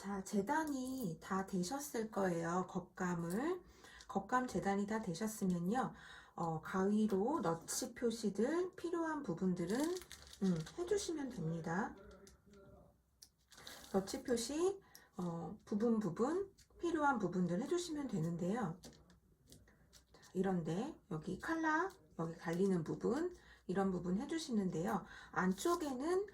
자, 재단이 다 되셨을 거예요. 겉감 재단이 다 되셨으면요. 가위로 너치 표시들 필요한 부분들은 해주시면 됩니다. 너치 표시 부분 필요한 부분들 해주시면 되는데요. 이런데 여기 칼라 여기 갈리는 부분 이런 부분 해주시는데요. 안쪽에는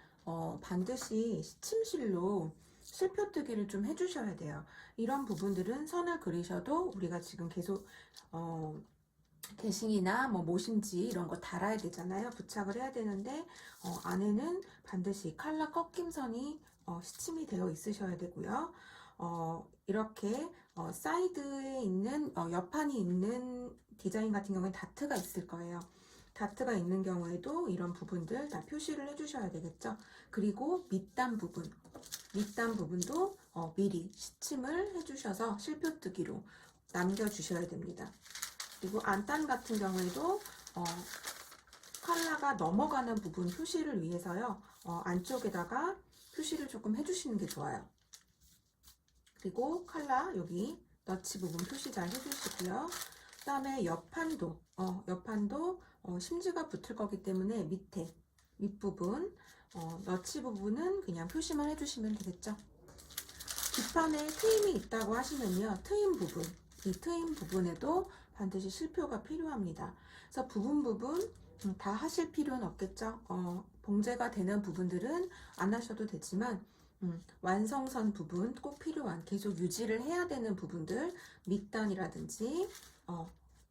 반드시 시침실로 실표뜨기를 좀 해주셔야 돼요. 이런 부분들은 선을 그리셔도 우리가 지금 계속 대싱이나 뭐 모심지 이런 거 달아야 되잖아요. 부착을 해야 되는데 안에는 반드시 칼라 꺾임선이 시침이 되어 있으셔야 되고요. 이렇게 사이드에 있는 옆판이 있는 디자인 같은 경우에 다트가 있을 거예요. 다트가 있는 경우에도 이런 부분들 다 표시를 해주셔야 되겠죠. 그리고 밑단 부분도 미리 시침을 해주셔서 실표뜨기로 남겨주셔야 됩니다. 그리고 안단 같은 경우에도 칼라가 넘어가는 부분 표시를 위해서요. 안쪽에다가 표시를 조금 해주시는 게 좋아요. 그리고 칼라 여기 너치 부분 표시 잘 해주시고요. 그 다음에 옆판도 심지가 붙을 거기 때문에 밑부분 너치 부분은 그냥 표시만 해주시면 되겠죠. 뒷판에 트임이 있다고 하시면요. 이 트임 부분에도 반드시 실표가 필요합니다. 그래서 부분 다 하실 필요는 없겠죠. 봉제가 되는 부분들은 안 하셔도 되지만 완성선 부분 꼭 필요한 계속 유지를 해야 되는 부분들 밑단이라든지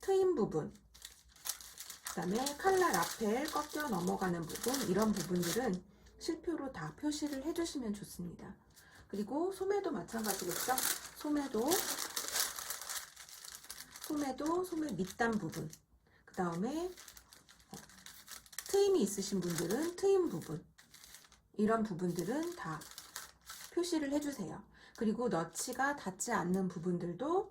트임 부분 그 다음에 칼라 라펠 꺾여 넘어가는 부분 이런 부분들은 실표로 다 표시를 해주시면 좋습니다. 그리고 소매도 마찬가지겠죠. 소매 밑단 부분 그 다음에 트임이 있으신 분들은 트임 부분 이런 부분들은 다 표시를 해주세요. 그리고 너치가 닿지 않는 부분들도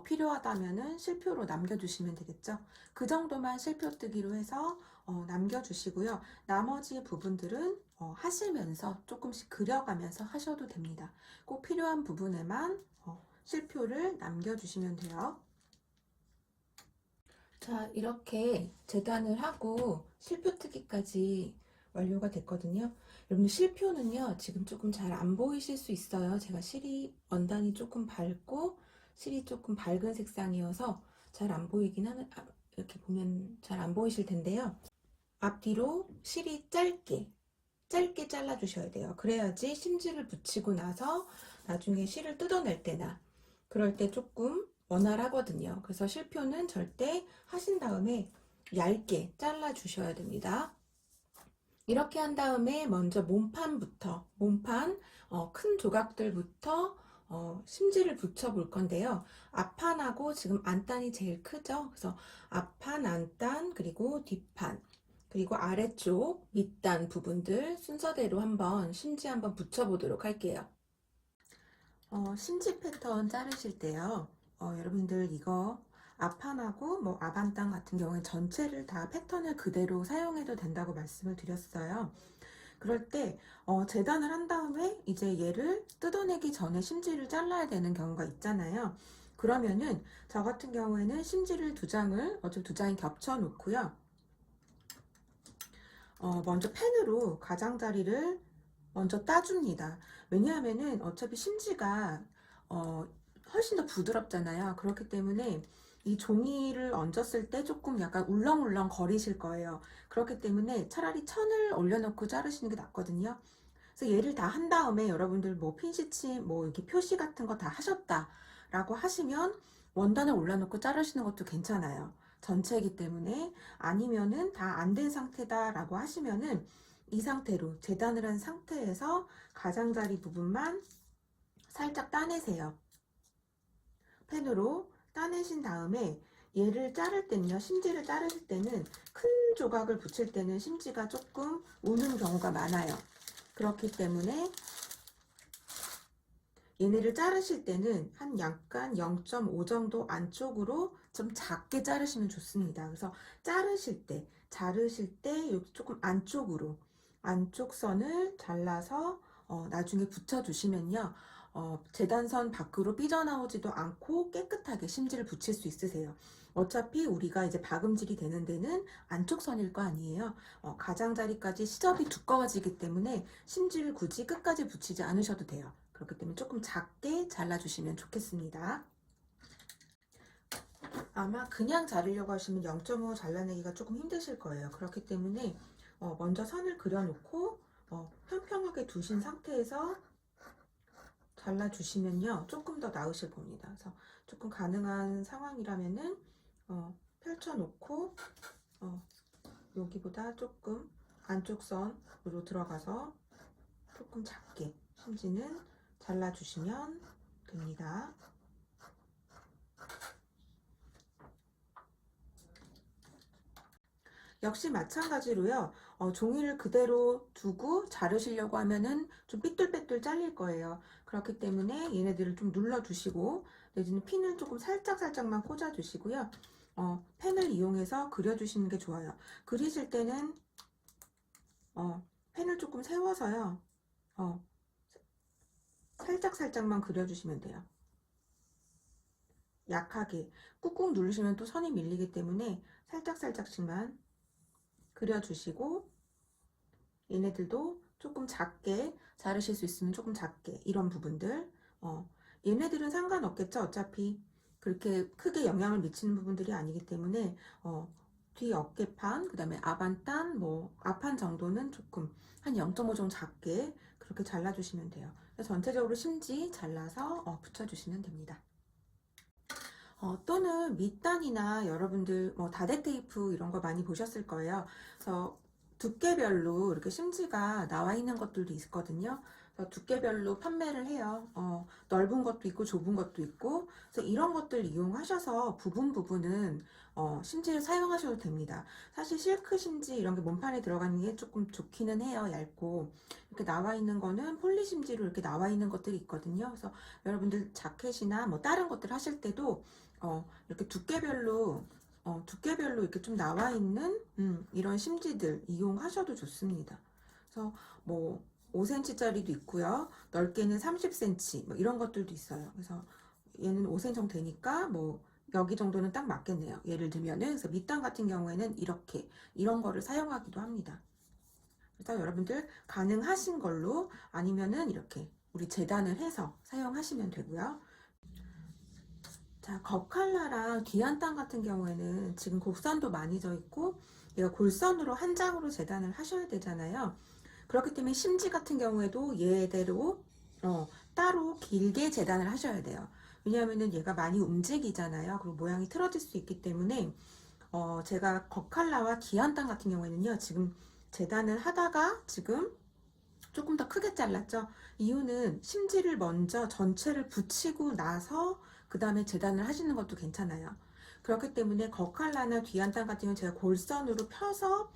필요하다면은 실표로 남겨주시면 되겠죠. 그 정도만 실표뜨기로 해서 남겨주시고요. 나머지 부분들은 하시면서 조금씩 그려가면서 하셔도 됩니다. 꼭 필요한 부분에만 실표를 남겨주시면 돼요. 자, 이렇게 재단을 하고 실표뜨기까지 완료가 됐거든요. 여러분 실표는요 지금 조금 잘 안 보이실 수 있어요. 제가 원단이 조금 밝고 실이 조금 밝은 색상이어서 잘 안 보이긴 하는 이렇게 보면 잘 안 보이실 텐데요. 앞뒤로 실이 짧게 잘라 주셔야 돼요. 그래야지 심지를 붙이고 나서 나중에 실을 뜯어낼 때나 그럴 때 조금 원활하거든요. 그래서 실표는 절대 하신 다음에 얇게 잘라 주셔야 됩니다. 이렇게 한 다음에 먼저 몸판 큰 조각들부터 심지를 붙여 볼 건데요. 앞판하고 지금 안단이 제일 크죠. 그래서 앞판, 안단, 그리고 뒷판, 그리고 아래쪽 밑단 부분들 순서대로 심지 한번 붙여 보도록 할게요. 심지 패턴 자르실 때요. 여러분들 이거 앞판하고 뭐 앞안단 같은 경우에 전체를 다 패턴을 그대로 사용해도 된다고 말씀을 드렸어요. 그럴 때 재단을 한 다음에 이제 얘를 뜯어내기 전에 심지를 잘라야 되는 경우가 있잖아요. 그러면은 저 같은 경우에는 심지를 두 장이 겹쳐 놓고요. 먼저 펜으로 가장자리를 먼저 따줍니다. 왜냐하면은 어차피 심지가 훨씬 더 부드럽잖아요. 그렇기 때문에 이 종이를 얹었을 때 조금 약간 울렁울렁 거리실 거예요. 그렇기 때문에 차라리 천을 올려놓고 자르시는 게 낫거든요. 그래서 얘를 다 한 다음에 여러분들 뭐 핀시치 뭐 이렇게 표시 같은 거 다 하셨다라고 하시면 원단을 올려놓고 자르시는 것도 괜찮아요. 전체이기 때문에. 아니면은 다 안 된 상태다라고 하시면은 이 상태로 재단을 한 상태에서 가장자리 부분만 살짝 따내세요. 펜으로 따내신 다음에 얘를 자를 때는요, 심지를 자르실 때는 큰 조각을 붙일 때는 심지가 조금 우는 경우가 많아요. 그렇기 때문에 얘네를 자르실 때는 한 약간 0.5 정도 안쪽으로 좀 작게 자르시면 좋습니다. 그래서 자르실 때 여기 조금 안쪽 선을 잘라서 나중에 붙여 주시면요 재단선 밖으로 삐져나오지도 않고 깨끗하게 심지를 붙일 수 있으세요. 어차피 우리가 이제 박음질이 되는 데는 안쪽 선일 거 아니에요. 가장자리까지 시접이 두꺼워지기 때문에 심지를 굳이 끝까지 붙이지 않으셔도 돼요. 그렇기 때문에 조금 작게 잘라주시면 좋겠습니다. 아마 그냥 자르려고 하시면 0.5 잘라내기가 조금 힘드실 거예요. 그렇기 때문에 먼저 선을 그려놓고 평평하게 두신 상태에서 잘라주시면요 조금 더 나으실 겁니다. 그래서 조금 가능한 상황이라면은 펼쳐놓고 여기보다 조금 안쪽 선으로 들어가서 조금 작게 심지는 잘라주시면 됩니다. 역시 마찬가지로요. 종이를 그대로 두고 자르시려고 하면은 좀 삐뚤빼뚤 잘릴 거예요. 그렇기 때문에 얘네들을 좀 눌러주시고 내지는 핀을 조금 살짝만 꽂아주시고요. 펜을 이용해서 그려주시는 게 좋아요. 그리실 때는 펜을 조금 세워서요. 살짝만 그려주시면 돼요. 약하게 꾹꾹 누르시면 또 선이 밀리기 때문에 살짝씩만 그려주시고 얘네들도 조금 작게 자르실 수 있으면 조금 작게 이런 부분들 얘네들은 상관없겠죠. 어차피 그렇게 크게 영향을 미치는 부분들이 아니기 때문에 뒤 어깨판 그 다음에 앞안단 앞판 정도는 조금 한 0.5 정도 작게 그렇게 잘라주시면 돼요. 전체적으로 심지 잘라서 붙여주시면 됩니다. 또는 밑단이나 여러분들 다대 테이프 이런 거 많이 보셨을 거예요. 그래서 두께별로 이렇게 심지가 나와 있는 것들도 있거든요. 그래서 두께별로 판매를 해요. 넓은 것도 있고 좁은 것도 있고. 그래서 이런 것들 이용하셔서 부분은 심지를 사용하셔도 됩니다. 사실 실크 심지 이런 게 몸판에 들어가는 게 조금 좋기는 해요. 얇고 이렇게 나와 있는 거는 폴리 심지로 이렇게 나와 있는 것들이 있거든요. 그래서 여러분들 자켓이나 다른 것들 하실 때도 이렇게 두께별로 이렇게 좀 나와 있는 이런 심지들 이용하셔도 좋습니다. 그래서 5cm 짜리도 있고요. 넓게는 30cm 이런 것들도 있어요. 그래서 얘는 5cm 정도 되니까 여기 정도는 딱 맞겠네요. 예를 들면은 그래서 밑단 같은 경우에는 이런 거를 사용하기도 합니다. 그래서 여러분들 가능하신 걸로 아니면은 이렇게 우리 재단을 해서 사용하시면 되고요. 자, 겉칼라랑 뒤안단 같은 경우에는 지금 곡선도 많이 져 있고 얘가 골선으로 한 장으로 재단을 하셔야 되잖아요. 그렇기 때문에 심지 같은 경우에도 얘대로 따로 길게 재단을 하셔야 돼요. 왜냐하면은 얘가 많이 움직이잖아요. 그리고 모양이 틀어질 수 있기 때문에 제가 겉칼라와 뒤안단 같은 경우에는요 지금 재단을 하다가 지금 조금 더 크게 잘랐죠. 이유는 심지를 먼저 전체를 붙이고 나서 그 다음에 재단을 하시는 것도 괜찮아요. 그렇기 때문에 겉칼라나 뒤안단 같은 경우는 제가 골선으로 펴서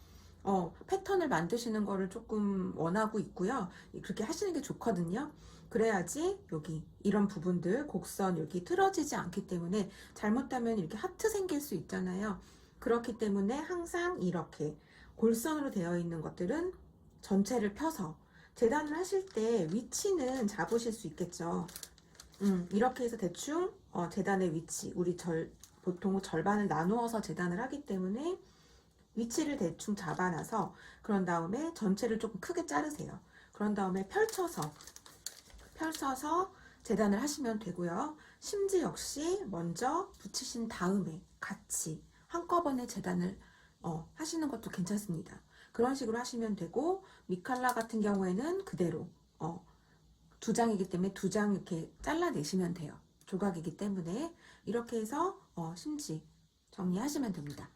패턴을 만드시는 거를 조금 원하고 있고요. 그렇게 하시는 게 좋거든요. 그래야지 여기 이런 부분들 곡선 여기 틀어지지 않기 때문에 잘못하면 이렇게 하트 생길 수 있잖아요. 그렇기 때문에 항상 이렇게 골선으로 되어 있는 것들은 전체를 펴서 재단을 하실 때 위치는 잡으실 수 있겠죠. 이렇게 해서 대충 재단의 위치 우리 보통 절반을 나누어서 재단을 하기 때문에 위치를 대충 잡아놔서 그런 다음에 전체를 조금 크게 자르세요. 그런 다음에 펼쳐서 재단을 하시면 되고요. 심지 역시 먼저 붙이신 다음에 같이 한꺼번에 재단을 하시는 것도 괜찮습니다. 그런 식으로 하시면 되고 미칼라 같은 경우에는 그대로 2장이기 때문에 2장 이렇게 잘라내시면 돼요. 조각이기 때문에 이렇게 해서 심지 정리하시면 됩니다.